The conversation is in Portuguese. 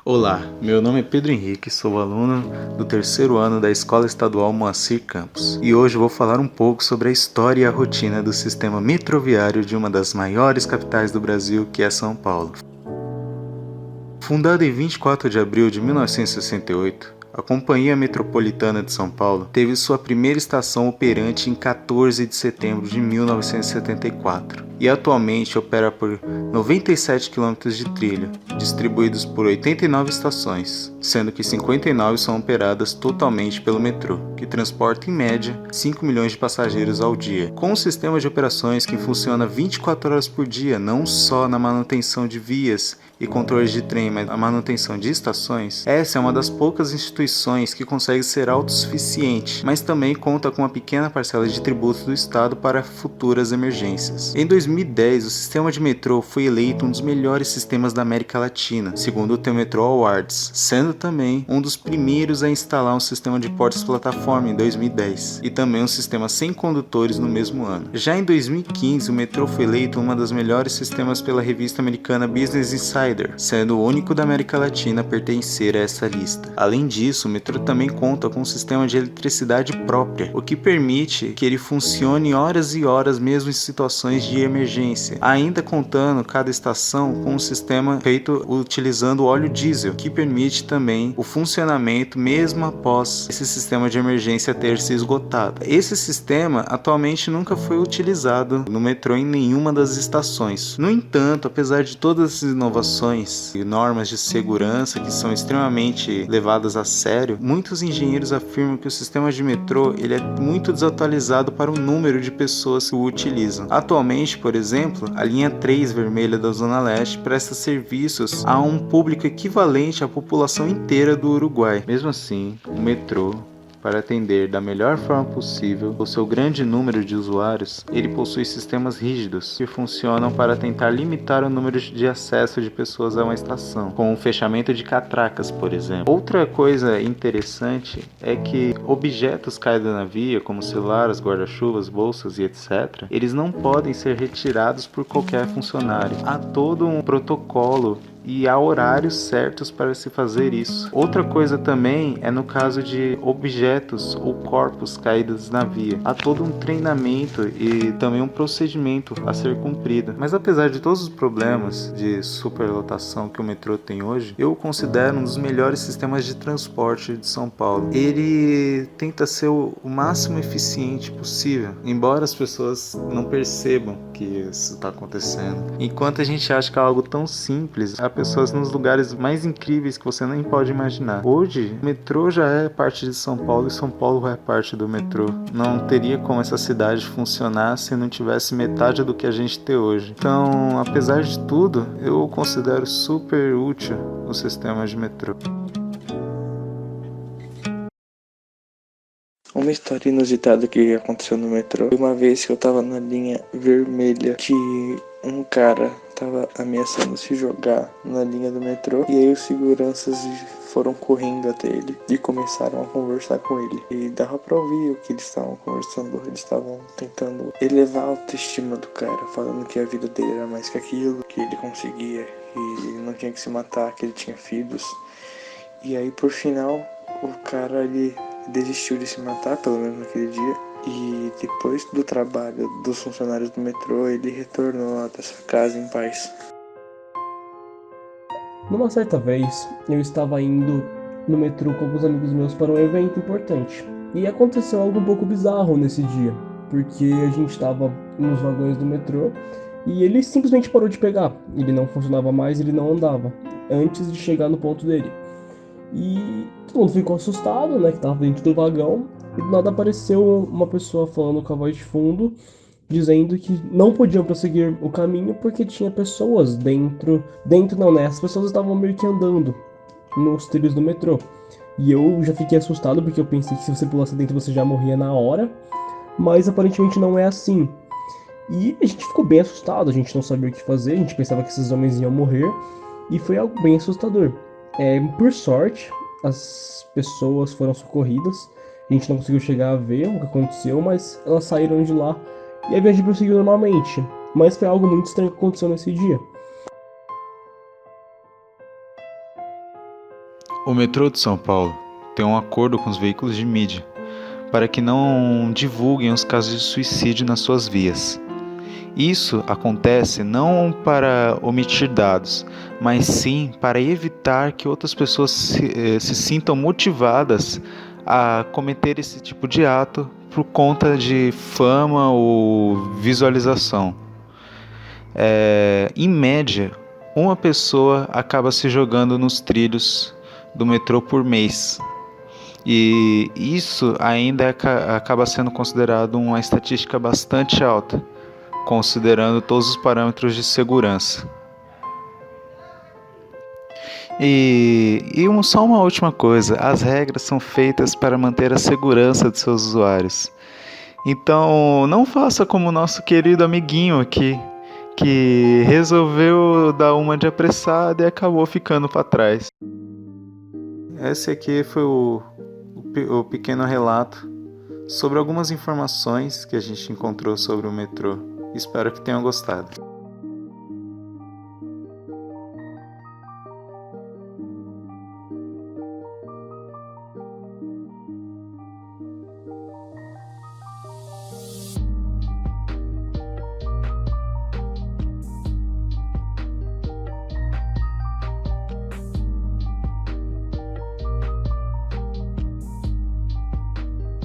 Olá, meu nome é Pedro Henrique, sou aluno do terceiro ano da Escola Estadual Moacir Campos e hoje vou falar um pouco sobre a história e a rotina do sistema metroviário de uma das maiores capitais do Brasil, que é São Paulo. Fundada em 24 de abril de 1968, a Companhia Metropolitana de São Paulo teve sua primeira estação operante em 14 de setembro de 1974 e atualmente opera por 97 km de trilha, distribuídos por 89 estações, sendo que 59 são operadas totalmente pelo metrô, que transporta em média 5 milhões de passageiros ao dia. Com um sistema de operações que funciona 24 horas por dia, não só na manutenção de vias e controles de trem, mas a manutenção de estações, essa é uma das poucas instituições que consegue ser autossuficiente, mas também conta com uma pequena parcela de tributos do Estado para futuras emergências. Em 2010, o sistema de metrô foi eleito um dos melhores sistemas da América Latina, segundo o The Metro Awards, sendo também um dos primeiros a instalar um sistema de portas-plataforma em 2010, e também um sistema sem condutores no mesmo ano. Já em 2015, o metrô foi eleito uma das melhores sistemas pela revista americana Business Insider, sendo o único da América Latina a pertencer a essa lista. Além disso, o metrô também conta com um sistema de eletricidade própria, o que permite que ele funcione horas e horas mesmo em situações de emergência, ainda contando cada estação com um sistema feito utilizando óleo diesel, que permite também o funcionamento mesmo após esse sistema de emergência ter se esgotado. Esse sistema atualmente nunca foi utilizado no metrô em nenhuma das estações. No entanto, apesar de todas as inovações e normas de segurança que são extremamente levadas a sério, muitos engenheiros afirmam que o sistema de metrô ele é muito desatualizado para o número de pessoas que o utilizam. Atualmente, por exemplo, a linha 3 vermelha da Zona Leste presta serviços a um público equivalente à população inteira do Uruguai. Mesmo assim, o metrô, para atender da melhor forma possível o seu grande número de usuários, ele possui sistemas rígidos que funcionam para tentar limitar o número de acesso de pessoas a uma estação, com o fechamento de catracas, por exemplo. Outra coisa interessante é que objetos caídos na via, como celulares, guarda-chuvas, bolsas e etc., eles não podem ser retirados por qualquer funcionário. Há todo um protocolo e há horários certos para se fazer isso. Outra coisa também é no caso de objetos ou corpos caídos na via. Há todo um treinamento e também um procedimento a ser cumprido. Mas apesar de todos os problemas de superlotação que o metrô tem hoje, eu o considero um dos melhores sistemas de transporte de São Paulo. Ele tenta ser o máximo eficiente possível, embora as pessoas não percebam que isso está acontecendo. Enquanto a gente acha que é algo tão simples, há pessoas nos lugares mais incríveis que você nem pode imaginar. Hoje, o metrô já é parte de São Paulo e São Paulo é parte do metrô. Não teria como essa cidade funcionar se não tivesse metade do que a gente tem hoje. Então, apesar de tudo, eu considero super útil o sistema de metrô. Uma história inusitada que aconteceu no metrô. Uma vez que eu tava na linha vermelha, que um cara tava ameaçando se jogar na linha do metrô, e aí os seguranças foram correndo até ele e começaram a conversar com ele. E dava pra ouvir o que eles estavam conversando. Eles estavam tentando elevar a autoestima do cara, falando que a vida dele era mais que aquilo, que ele conseguia, que ele não tinha que se matar, que ele tinha filhos. E aí, por final, o cara ele desistiu de se matar, pelo menos naquele dia. E depois do trabalho dos funcionários do metrô, ele retornou até sua casa em paz. Numa certa vez, eu estava indo no metrô com alguns amigos meus para um evento importante. E aconteceu algo um pouco bizarro nesse dia, porque a gente estava nos vagões do metrô e ele simplesmente parou de pegar. Ele não funcionava mais, ele não andava, antes de chegar no ponto dele. E todo mundo ficou assustado, né, que estava dentro do vagão. E do nada apareceu uma pessoa falando com a voz de fundo, dizendo que não podiam prosseguir o caminho porque tinha pessoas dentro não, né? As pessoas estavam meio que andando nos trilhos do metrô. E eu já fiquei assustado porque eu pensei que se você pulasse dentro você já morria na hora, mas aparentemente não é assim. E a gente ficou bem assustado, a gente não sabia o que fazer, a gente pensava que esses homens iam morrer, e foi algo bem assustador. Por sorte, as pessoas foram socorridas, a gente não conseguiu chegar a ver o que aconteceu, mas elas saíram de lá e a viagem prosseguiu normalmente. Mas foi algo muito estranho que aconteceu nesse dia. O metrô de São Paulo tem um acordo com os veículos de mídia para que não divulguem os casos de suicídio nas suas vias. Isso acontece não para omitir dados, mas sim para evitar que outras pessoas se sintam motivadas a cometer esse tipo de ato por conta de fama ou visualização. Em média, uma pessoa acaba se jogando nos trilhos do metrô por mês. E isso ainda acaba sendo considerado uma estatística bastante alta, considerando todos os parâmetros de segurança. Só uma última coisa, as regras são feitas para manter a segurança de seus usuários. Então, não faça como o nosso querido amiguinho aqui, que resolveu dar uma de apressado e acabou ficando para trás. Esse aqui foi o pequeno relato sobre algumas informações que a gente encontrou sobre o metrô. Espero que tenham gostado.